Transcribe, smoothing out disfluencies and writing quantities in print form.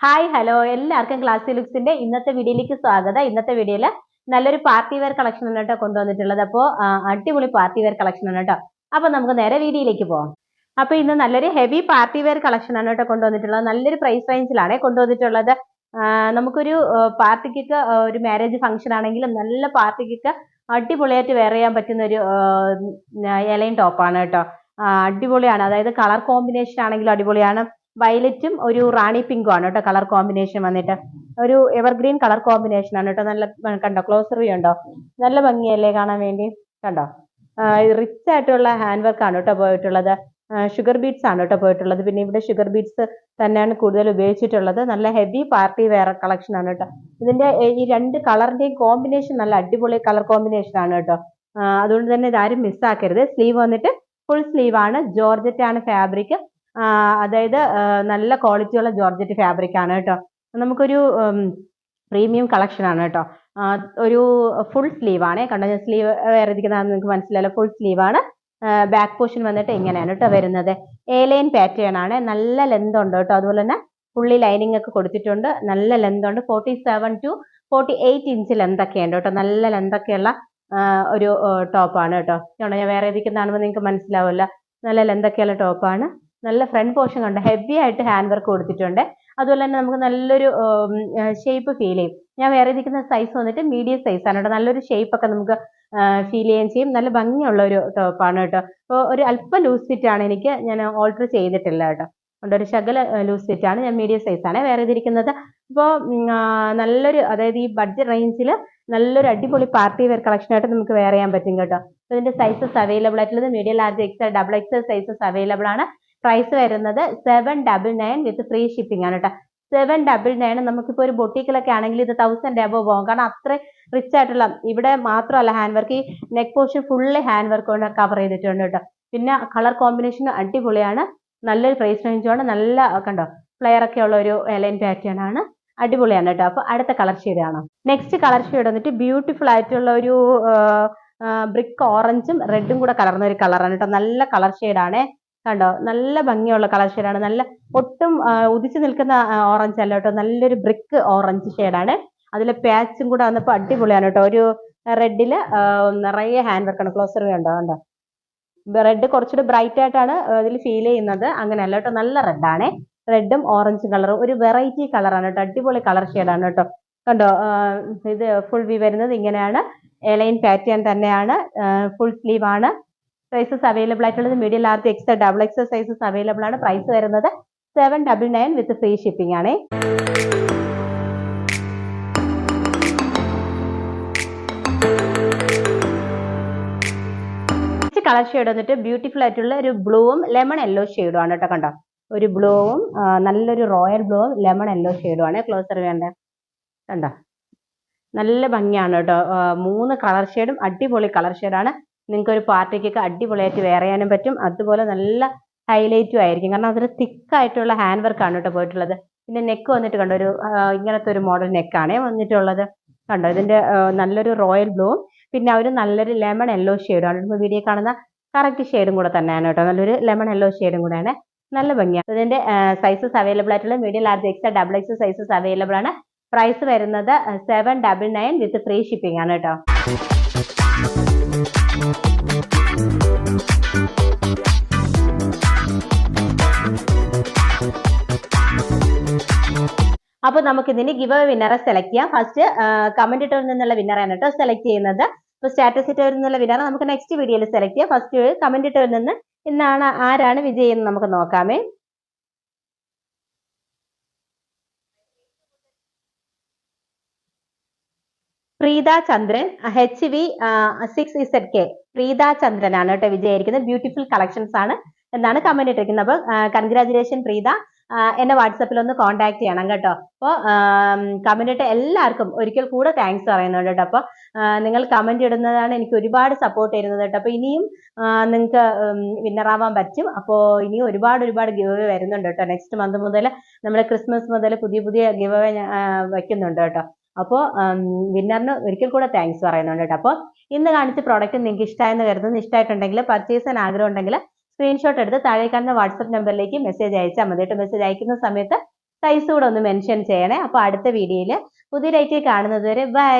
Hi hello എല്ലാവർക്കും ക്ലാസ്സി ലുക്സിന്റെ ഇന്നത്തെ വീഡിയോയിലേക്ക് സ്വാഗതം. ഇന്നത്തെ വീഡിയോയിൽ നല്ലൊരു പാർട്ടി വെയർ കളക്ഷൻ ആണ് കേട്ടോ കൊണ്ടുവന്നിട്ടുള്ളത്. അപ്പോൾ അടിപൊളി പാർട്ടി വെയർ കളക്ഷൻ ആണ് കേട്ടോ. അപ്പോൾ നമുക്ക് നേരെ വീഡിയോയിലേക്ക് പോകാം. അപ്പോൾ ഇന്ന് നല്ലൊരു ഹെവി പാർട്ടി വെയർ കളക്ഷൻ ആണ് കേട്ടോ കൊണ്ടുവന്നിട്ടുള്ളത്. നല്ലൊരു പ്രൈസ് റേഞ്ചിലാണ് കൊണ്ടുവന്നിട്ടുള്ളത്. നമുക്കൊരു പാർട്ടിക്കൊക്കെ ഒരു മാരേജ് ഫംഗ്ഷൻ ആണെങ്കിലും നല്ല പാർട്ടിക്കൊക്കെ അടിപൊളിയായിട്ട് വെയർ ചെയ്യാൻ പറ്റുന്ന ഒരു എലൈൻ ടോപ്പാണ് കേട്ടോ. അടിപൊളിയാണ്. അതായത് കളർ കോമ്പിനേഷൻ ആണെങ്കിലും അടിപൊളിയാണ്. വയലറ്റും ഒരു റാണി പിങ്കും ആണ് കേട്ടോ കളർ കോമ്പിനേഷൻ വന്നിട്ട്. ഒരു എവർഗ്രീൻ കളർ കോമ്പിനേഷൻ ആണ് കേട്ടോ. നല്ല കണ്ടോ, ക്ലോസർ വ്യൂ ഉണ്ടോ? നല്ല ഭംഗിയല്ലേ കാണാൻ വേണ്ടി. കണ്ടോ, റിച്ച് ആയിട്ടുള്ള ഹാൻഡ് വർക്ക് ആണ് കേട്ടോ പോയിട്ടുള്ളത്. ഷുഗർ ബീഡ്സ് ആണ് കേട്ടോ പോയിട്ടുള്ളത്. പിന്നെ ഇവിടെ ഷുഗർ ബീഡ്സ് തന്നെയാണ് കൂടുതൽ ഉപയോഗിച്ചിട്ടുള്ളത്. നല്ല ഹെവി പാർട്ടി വെയർ കളക്ഷൻ ആണ് കേട്ടോ. ഇതിന്റെ ഈ രണ്ട് കളറിന്റെയും കോമ്പിനേഷൻ നല്ല അടിപൊളി കളർ കോമ്പിനേഷൻ ആണ് കേട്ടോ. അതുകൊണ്ട് തന്നെ ഇതാരും മിസ്സാക്കരുത്. സ്ലീവ് വന്നിട്ട് ഫുൾ സ്ലീവ് ആണ്. ജോർജറ്റ് ആണ് ഫാബ്രിക്. അതായത് നല്ല ക്വാളിറ്റിയുള്ള ജോർജറ്റ് ഫാബ്രിക് ആണ് കേട്ടോ. നമുക്കൊരു പ്രീമിയം കളക്ഷൻ ആണ് കേട്ടോ. ഒരു ഫുൾ സ്ലീവ് ആണ്. കണ്ടോ, ഞാൻ സ്ലീവ് വേറെ ഇരിക്കുന്നതാണെന്ന് നിങ്ങൾക്ക് മനസ്സിലായല്ലോ. ഫുൾ സ്ലീവ് ആണ്. ബാക്ക് പോർഷൻ വന്നിട്ട് ഇങ്ങനെയാണ് കേട്ടോ വരുന്നത്. എ-ലൈൻ പാറ്റേൺ ആണ്. നല്ല ലെന്ത് ഉണ്ട് കേട്ടോ. അതുപോലെ തന്നെ ഫുള്ളി ലൈനിങ് ഒക്കെ കൊടുത്തിട്ടുണ്ട്. നല്ല ലെന്ത് ഉണ്ട്. 47 to 48 ഇഞ്ച് ലെന്ത് ഒക്കെ ഉണ്ട് കേട്ടോ. നല്ല ലെന്ത് ഒക്കെയുള്ള ഒരു ടോപ്പാണ് കേട്ടോ. ഞാൻ വേറെ ഇരിക്കുന്നതാണെന്ന് നിങ്ങൾക്ക് മനസ്സിലാവുമല്ലോ. നല്ല ലെന്ത് ഒക്കെയുള്ള ടോപ്പാണ്. നല്ല ഫ്രണ്ട് പോർഷൻ കണ്ട് ഹെവി ആയിട്ട് ഹാൻഡ് വർക്ക് കൊടുത്തിട്ടുണ്ട്. അതുപോലെ തന്നെ നമുക്ക് നല്ലൊരു ഷേപ്പ് ഫീൽ ചെയ്യും. ഞാൻ വേറെ ഇരിക്കുന്ന സൈസ് വന്നിട്ട് മീഡിയം സൈസ് ആണ് കേട്ടോ. നല്ലൊരു ഷേപ്പ് ഒക്കെ നമുക്ക് ഫീൽ ചെയ്യുകയും ചെയ്യും. നല്ല ഭംഗിയുള്ള ഒരു ടോപ്പാണ് കേട്ടോ. അപ്പോൾ ഒരു അല്പം ലൂസ് ഫിറ്റ് ആണ്. ഞാൻ ഓൾട്ടർ ചെയ്തിട്ടില്ല കേട്ടോ. അതുകൊണ്ട് ഒരു ശകല ലൂസ് ഫിറ്റ് ആണ്. ഞാൻ മീഡിയം സൈസ് ആണ് വേറെ ഇരിക്കുന്നത്. അപ്പോൾ നല്ലൊരു, അതായത് ഈ ബഡ്ജറ്റ് റേഞ്ചിൽ നല്ലൊരു അടിപൊളി പാർട്ടി വെയർ കളക്ഷൻ ആയിട്ട് നമുക്ക് വെയർ ചെയ്യാൻ പറ്റും കേട്ടോ. അപ്പോൾ ഇതിന്റെ സൈസസ് അവൈലബിൾ ആയിട്ടുള്ളത് medium, large, XL, double XL sizes available ആണ്. പ്രൈസ് വരുന്നത് 799 വിത്ത് ഫ്രീ ഷിപ്പിംഗ് ആണ് കേട്ടോ. 799. നമുക്കിപ്പോൾ ഒരു ബൊട്ടീക്കിലൊക്കെ ആണെങ്കിൽ ഇത് 1000 എബോവ് പോകും. കാരണം അത്ര റിച്ച് ആയിട്ടുള്ള, ഇവിടെ മാത്രമല്ല ഹാൻഡ് വർക്ക്, ഈ neck portion fully hand work കൊണ്ട് കവർ ചെയ്തിട്ടുണ്ട് കേട്ടോ. പിന്നെ കളർ കോമ്പിനേഷൻ അടിപൊളിയാണ്. നല്ലൊരു പ്രൈസ് റേഞ്ചുമാണ്. നല്ല കണ്ടോ, ഫ്ലെയർ ഒക്കെ ഉള്ള ഒരു എലൈൻ പാറ്റേൺ ആണ്. അടിപൊളിയാണ് കേട്ടോ. അപ്പോൾ അടുത്ത കളർ ഷെയ്ഡ് ആണ്. നെക്സ്റ്റ് കളർ ഷെയ്ഡ് വന്നിട്ട് ബ്യൂട്ടിഫുൾ ആയിട്ടുള്ള ഒരു ബ്രിക്ക് ഓറഞ്ചും റെഡും കൂടെ കലർന്ന ഒരു കളറാണ് കേട്ടോ. നല്ല കളർ ഷെയ്ഡാണ്. കണ്ടോ, നല്ല ഭംഗിയുള്ള കളർ ഷെയ്ഡാണ്. നല്ല ഒട്ടും ഉദിച്ചു നിൽക്കുന്ന ഓറഞ്ച് അല്ല കേട്ടോ. നല്ലൊരു ബ്രിക്ക് ഓറഞ്ച് ഷെയ്ഡാണ്. അതിൽ പാച്ചും കൂടെ വന്നപ്പോൾ അടിപൊളിയാണ് കേട്ടോ. ഒരു റെഡില് നിറയെ ഹാൻഡ് വർക്കാണ്. ക്ലോസർ വേണ്ടോ, കണ്ടോ, റെഡ് കുറച്ചുകൂടി ബ്രൈറ്റ് ആയിട്ടാണ് ഇതിൽ ഫീൽ ചെയ്യുന്നത്. അങ്ങനെയല്ല കേട്ടോ. നല്ല റെഡാണ്. റെഡും ഓറഞ്ച് കളറും ഒരു വെറൈറ്റി കളറാണ് കേട്ടോ. അടിപൊളി കളർ ഷെയ്ഡാണ് കേട്ടോ. കണ്ടോ, ഇത് ഫുൾ വ്യൂ വരുന്നത് ഇങ്ങനെയാണ്. എലൈൻ പാറ്റേൺ തന്നെയാണ്. ഫുൾ സ്ലീവ് ആണ്. സൈസസ് അവൈലബിൾ ആയിട്ടുള്ളത് medium, large, XL, double XL sizes available ആണ്. പ്രൈസ് വരുന്നത് 799 വിത്ത് ഫ്രീ ഷിപ്പിംഗ് ആണ്. കളർ ഷെയ്ഡ് വന്നിട്ട് ബ്യൂട്ടിഫുൾ ആയിട്ടുള്ള ഒരു ബ്ലൂവും ലെമൺ യെല്ലോ ഷെയ്ഡും ആണ് കേട്ടോ. കണ്ടോ, ഒരു ബ്ലൂവും നല്ലൊരു റോയൽ ബ്ലൂവും ലെമൺ യെല്ലോ ഷെയ്ഡും ആണ്. ക്ലോസർ വേണ്ട, കണ്ടോ, നല്ല ഭംഗിയാണ് കേട്ടോ. 3 കളർ ഷെയ്ഡും അടിപൊളി കളർ ഷെയ്ഡാണ്. നിങ്ങൾക്ക് ഒരു പാർട്ടിക്കൊക്കെ അടിപൊളിയായിട്ട് വെയർ ചെയ്യാനും പറ്റും. അതുപോലെ നല്ല ഹൈലൈറ്റും ആയിരിക്കും. കാരണം അതൊരു തിക്കായിട്ടുള്ള ഹാൻഡ് വർക്കാണ് കേട്ടോ പോയിട്ടുള്ളത്. പിന്നെ നെക്ക് വന്നിട്ട് കണ്ടോ, ഒരു ഇങ്ങനത്തെ ഒരു മോഡൽ നെക്കാണ് വന്നിട്ടുള്ളത്. കണ്ടോ, ഇതിന്റെ നല്ലൊരു റോയൽ ബ്ലൂവും പിന്നെ ഒരു നല്ലൊരു ലെമൺ യെല്ലോ ഷെയ്ഡുമാണ്. ഇപ്പോൾ വീഡിയോ കാണുന്ന കറക്റ്റ് ഷെയ്ഡും കൂടെ തന്നെയാണ് കേട്ടോ. നല്ലൊരു ലെമൺ യെല്ലോ ഷെയ്ഡും കൂടെയാണ്. നല്ല ഭംഗിയാണ്. ഇതിന്റെ സൈസസ് അവൈലബിൾ ആയിട്ടുള്ള medium, large, XL, double XL sizes available ആണ്. പ്രൈസ് വരുന്നത് 799 വിത്ത് ഫ്രീ ഷിപ്പിംഗ് ആണ് കേട്ടോ. അപ്പൊ നമുക്ക് ഇതിന് ഗിവ് അവേ വിന്നറെ സെലക്ട് ചെയ്യാം. ഫസ്റ്റ് കമന്റ് ഇട്ടവരിൽ നിന്നുള്ള വിന്നറാണ് കേട്ടോ സെലക്ട് ചെയ്യുന്നത്. ഇപ്പൊ സ്റ്റാറ്റസ് ഇട്ടവരിൽ നിന്നുള്ള വിന്നറെ നമുക്ക് നെക്സ്റ്റ് വീഡിയോയിൽ സെലക്ട് ചെയ്യാം. ഫസ്റ്റ് കമന്റ് ഇട്ടവരിൽ നിന്ന് ഇന്നാണ് ആരാണ് വിജയി എന്ന് നമുക്ക് നോക്കാമേ. പ്രീത ചന്ദ്രൻ, HV6ZK. പ്രീത ചന്ദ്രനാണ് കേട്ടോ വിജയായിരിക്കുന്നത്. ബ്യൂട്ടിഫുൾ കളക്ഷൻസ് ആണ് എന്നാണ് കമന്റ് ഇട്ടിരിക്കുന്നത്. അപ്പൊ കൺഗ്രാജുലേഷൻ പ്രീത. എന്നെ വാട്സപ്പിൽ ഒന്ന് കോൺടാക്ട് ചെയ്യണം കേട്ടോ. അപ്പോൾ കമന്റ് ഇട്ട എല്ലാവർക്കും ഒരിക്കൽ കൂടെ താങ്ക്സ് പറയുന്നുണ്ട് കേട്ടോ. അപ്പോൾ നിങ്ങൾ കമന്റ് ഇടുന്നതാണ് എനിക്ക് ഒരുപാട് സപ്പോർട്ട് തരുന്നത് കേട്ടോ. അപ്പോൾ ഇനിയും നിങ്ങൾക്ക് വിന്നറാവാൻ പറ്റും. അപ്പോൾ ഇനിയും ഒരുപാട് ഗിവ് അവേ വരുന്നുണ്ട് കേട്ടോ. നെക്സ്റ്റ് മന്ത് മുതൽ നമ്മൾ ക്രിസ്മസ് മുതൽ പുതിയ ഗിവ് അവേ വയ്ക്കുന്നുണ്ട് കേട്ടോ. അപ്പോൾ വിന്നറിന് ഒരിക്കൽ കൂടെ താങ്ക്സ് പറയുന്നുണ്ട് കേട്ടോ. അപ്പോൾ ഇന്ന് കാണിച്ച പ്രോഡക്റ്റ് നിങ്ങൾക്ക് ഇഷ്ടമായെന്ന് കരുതുന്നു. ഇഷ്ടമായിട്ടുണ്ടെങ്കിൽ പർച്ചേസ് ചെയ്യാൻ ആഗ്രഹം ഉണ്ടെങ്കിൽ സ്ക്രീൻഷോട്ട് എടുത്ത് താഴെ കാണുന്ന വാട്സപ്പ് നമ്പറിലേക്ക് മെസ്സേജ് അയച്ചാൽ മതി കേട്ടോ. മെസ്സേജ് അയക്കുന്ന സമയത്ത് സൈസ് കൂടെ ഒന്ന് മെൻഷൻ ചെയ്യണേ. അപ്പോൾ അടുത്ത വീഡിയോയിൽ പുതിയ ഡേറ്റിൽ കാണുന്നത് വരെ ബൈ.